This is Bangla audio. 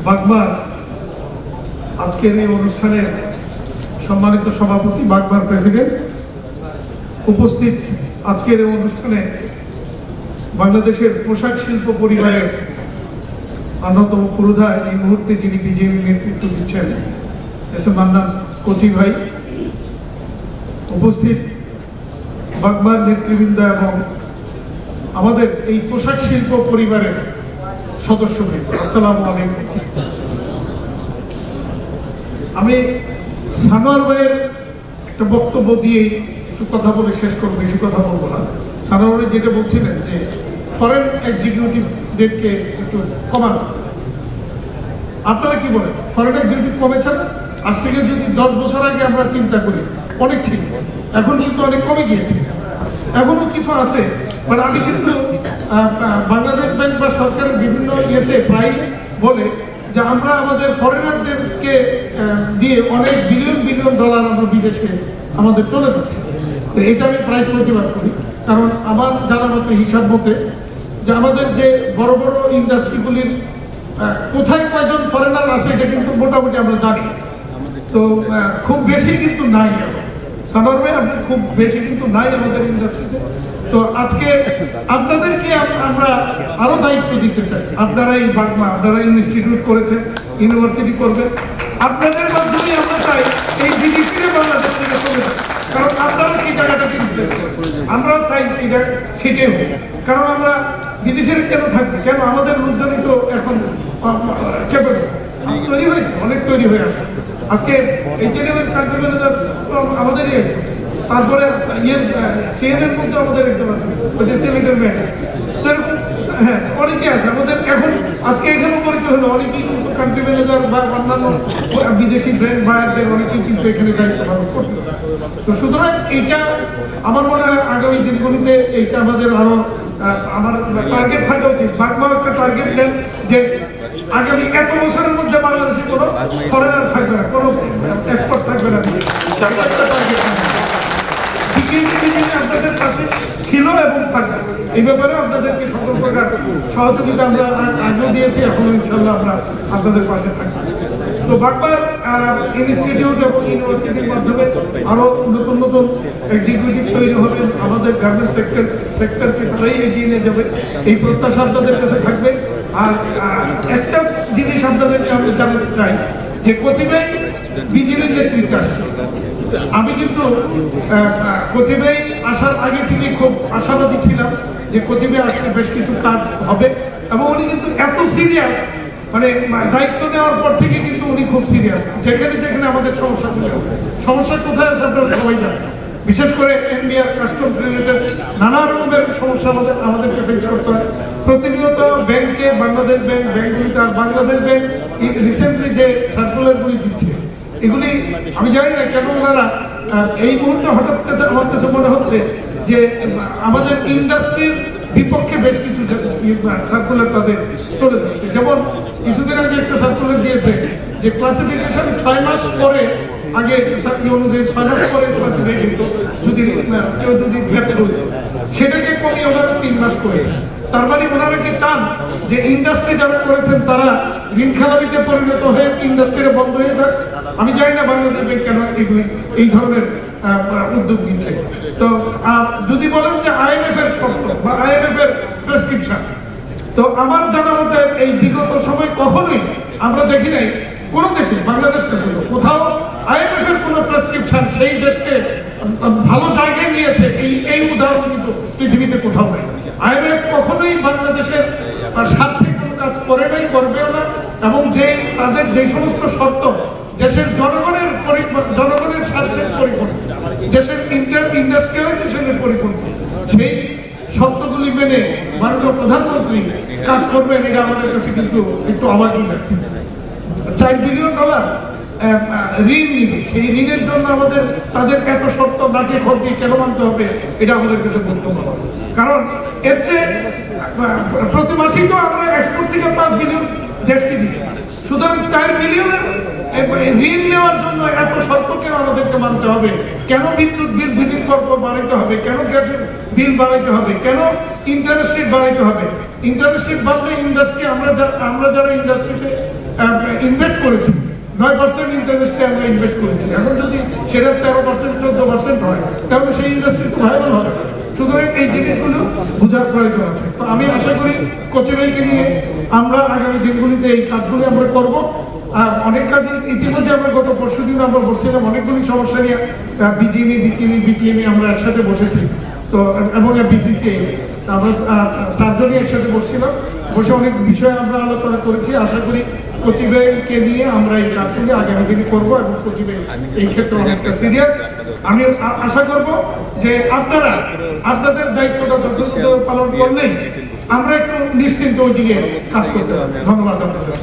বাগমার আজকের এই অনুষ্ঠানের সম্মানিত সভাপতি, বাগমার প্রেসিডেন্ট, উপস্থিত আজকের এই অনুষ্ঠানে বাংলাদেশের পোশাক শিল্প পরিবারের অন্যতম পুরোধা, এই মুহূর্তে যিনি বিজেপি নেতৃত্ব দিচ্ছেন, এস এম মান্নান কচি ভাই, উপস্থিত বাগমার নেতৃবৃন্দ এবং আমাদের এই পোশাক শিল্প পরিবারের সদস্যবৃন্দ, আসসালামু আলাইকুম। আমি সানোয়ার ভাইয়ের একটা বক্তব্য দিয়ে একটু কথা বলে শেষ করবো, বেশি কথা বলবো না। সানোয়ার ভাই যেটা বলছিলেন যে ফরেন এক্সিকিউটিভদেরকে একটু কমানো, আপনারা কি বলেন? ফরেন এক্সিকিউটিভ কমেছে না? আজ থেকে যদি 10 বছর আগে আমরা চিন্তা করি অনেক ছিল, এখন কিন্তু অনেক কমে গিয়েছে। এখনো কিছু আছে, বাট আমি কিন্তু বাংলাদেশ ব্যাংক বা সরকারের বিভিন্ন ইয়েতে প্রায় বলে যে আমরা আমাদের ফরেনারদেরকে দিয়ে অনেক বিলিয়ন বিলিয়ন ডলার আমরা বিদেশে আমাদের চলে যাচ্ছে। তো এটা আমি প্রায় প্রতিবাদ করি, কারণ আমার জানা মতো হিসাব মতে যে আমাদের যে বড় বড় ইন্ডাস্ট্রিগুলির কোথায় কয়জন ফরেনার আছে এটা কিন্তু মোটামুটি আমরা জানি। তো খুব বেশি কিন্তু নাই, সাধারণ খুব বেশি কিন্তু নাই আমাদের ইন্ডাস্ট্রিতে। তো আজকে আপনাদেরকে আমরা আরো দায়িত্ব দিতে চাই। আপনারা এই বাগমা, আপনারা ইনস্টিটিউট করেছেন, ইউনিভার্সিটি করবেন, আপনাদের মাধ্যমে আমরা চাই এই বিদেশিরা বাংলাদেশ থেকে চলে যায়, কারণ আপনারা সেই জায়গাটাকে রিপ্লেস করেন। আমরাও চাই সেটাই হোক, কারণ আমরা বিদেশের কেন থাকবে, কেন আমাদের লোকজনই তো এখন কেবল তৈরি হয়েছে, অনেক তৈরি হয়ে আসে। আজকে এইচএনএম এর কান্ট্রি ম্যানেজার আমাদের, তারপরে সিএনএর মধ্যে আমাদের একজন আছে, ওই যে সিলেটের ম্যান, হ্যাঁ অনেকে আছে আমাদের। এখন আজকে এখানেও পরিচয় হলো, অনেকেই কিন্তু কান্ট্রি ম্যানেজার বা অন্যান্য বিদেশি ব্র্যান্ড বায়ারদের অনেকেই কিন্তু এখানে দায়িত্ব পালন করতেছে। তো সুতরাং এইটা আমার মনে হয় আগামী দিনগুলিতে এইটা আমাদের আরো আমার টার্গেট থাকা উচিত। বাগমাও একটা টার্গেট নেন যে আগামী এত বছরের মধ্যে বাংলাদেশে কোনো ফরেনার থাকবে না, কোনো এক্সপোর্ট থাকবে না। আপনাদের কাছে ছিল এবং থাকবে, এই ব্যাপারে আপনাদেরকে সকল প্রকার সহযোগিতা আমরা আগেও দিয়েছি, এখন ইনশাল্লাহ আমরা আপনাদের পাশে থাকবো। তো বাগমার ইনস্টিটিউট এবং ইউনিভার্সিটির মাধ্যমে আরো নতুন নতুন এক্সিকিউটিভ তৈরি হবে, আমাদের গার্মেন্টস সেক্টরকে তারাই এগিয়ে নিয়ে যাবে, এই প্রত্যাশা আপনাদের কাছে থাকবে। আর একটা জিনিস আপনাদেরকে আমি জানাতে চাই যে কচি ভাই বিজেপির নেতৃত্বে আসছে। আমি কিন্তু কচি ভাই আসার আগে থেকে খুব আশাবাদী ছিলাম যে কচি ভাই আসলে বেশ কিছু কাজ হবে, এবং উনি কিন্তু এত সিরিয়াস, মানে দায়িত্ব নেওয়ার পর থেকে কিন্তু উনি খুব সিরিয়াস। যেখানে যেখানে আমাদের সমস্যা কোথায় আছে আপনারা সবাই জানেন, বিশেষ করে এনবিআর কাস্টমস রিলেটেড নানা রকমের সমস্যা আমাদেরকে ফেস করতে হয় প্রতিনিয়ত। ব্যাংকে, বাংলাদেশ ব্যাংকগুলিতে, আর বাংলাদেশ ব্যাংক রিসেন্টলি যে সার্কুলারগুলি দিচ্ছে, এগুলি আমি জানি না কেন ওনারা এই মুহূর্তে হঠাৎ আমার কাছে মনে হচ্ছে যে আমাদের ইন্ডাস্ট্রির বিপক্ষে বেশ কিছু সার্কুলার তাদের চলে যাচ্ছে। যেমন কিছুদিন আগে একটা সার্কুলার দিয়েছে যে ক্লাসিফিকেশন 6 মাস পরে, আগে চাকরি অনুযায়ী 6 মাস পরে ক্লাসিফাই কিন্তু যদি কেউ যদি ব্যর্থ হতো, সেটাকে কমিয়ে ওনারা 3 মাস করেছে। তার মানে ওনারা কি চান যে ইন্ডাস্ট্রি যারা করেছেন তারা ঋণ খেলাপিতে পরিণত হয়ে ইন্ডাস্ট্রিটা বন্ধ হয়ে যাক? আমি জানি না বাংলাদেশ ব্যাংক কেন এগুলি এই ধরনের উদ্যোগ নিচ্ছে। তো যদি বলেন যে আইএমএফ এর শর্ত বা আইএমএফ এর প্রেসক্রিপশন, তো আমার জানা মতে এই বিগত সময় কখনোই আমরা দেখি নাই কোনো দেশে, বাংলাদেশটা ছিল কোথাও আইএমএফ এর কোনো প্রেসক্রিপশন সেই দেশকে ভালো জায়গায় নিয়েছে, এই উদাহরণ কিন্তু পৃথিবীতে কোথাও নেই। আইএমএফ কখনোই বাংলাদেশের স্বার্থে কোনো কাজ করে নাই, করবেও না, এবং তাদের যে সমস্ত শর্ত দেশের জনগণের স্বার্থের পরিপন্থী, দেশের ইন্ডাস্ট্রিয়ালাইজেশনের পরিপন্থী, সেই শর্তগুলি মেনে মাননীয় প্রধানমন্ত্রী কাজ করবেন, এটা আমাদের কাছে কিন্তু একটু অবাকই লাগছে। $4 বিলিয়ন ঋণ নিবে, সেই ঋণের জন্য আমাদের তাদের এত শর্ত নাকি খড় দিয়ে কেন মানতে হবে, এটা আমাদের কাছে বক্তব্য হবে। কারণ এর চেয়ে প্রতি মাসেই তো আমরা এক্সপোর্ট থেকে 5 বিলিয়ন দেশকে দিচ্ছি, সুতরাং 4 বিলিয়নের ঋণ নেওয়ার জন্য এত শর্ত কেন আমাদেরকে মানতে হবে? কেন বিদ্যুৎ বিল দুদিন পর বাড়াইতে হবে? কেন গ্যাসের বিল বাড়াইতে হবে? কেন ইন্টারেস্ট রেট বাড়াইতে হবে? ইন্টারেস্ট রেট বাড়লে ইন্ডাস্ট্রি, আমরা যারা ইন্ডাস্ট্রিতে ইনভেস্ট করেছি, 9% ইন্টারেস্টে আমরা ইনভেস্ট করেছি। এখন যদি সেটা 13% 14% হয় তাহলে সেই ইন্ডাস্ট্রি তো ভাইরাল হবে। সুতরাং এই জিনিসগুলো বোঝার প্রয়োজন আছে। তো আমি আশা করি কচিভাইকে নিয়ে আমরা আগামী দিনগুলিতে এই কাজগুলি আমরা করব। অনেক কাজ ইতিমধ্যে আমরা গত পরশুদিন আমরা বসছিলাম অনেকগুলি সমস্যা নিয়ে, বিজিএমই বিটিএমই আমরা একসাথে বসেছি। তো এবং বিসিসিআই আমরা 4 জনই একসাথে বসছিলাম, বসে অনেক বিষয়ে আমরা আলোচনা করেছি। আশা করি কচিভাইকে নিয়ে আমরা এই কাজগুলি আগামী দিনে করবো এবং কচিভাই এই ক্ষেত্রে অনেকটা সিরিয়াস। আমি আশা করব যে আপনারা আপনাদের দায়িত্বটা যথেষ্ট পালন করলেই আমরা একটু নিশ্চিন্ত ওইদিকে কাজ করতে পারবো। ধন্যবাদ আপনাদের।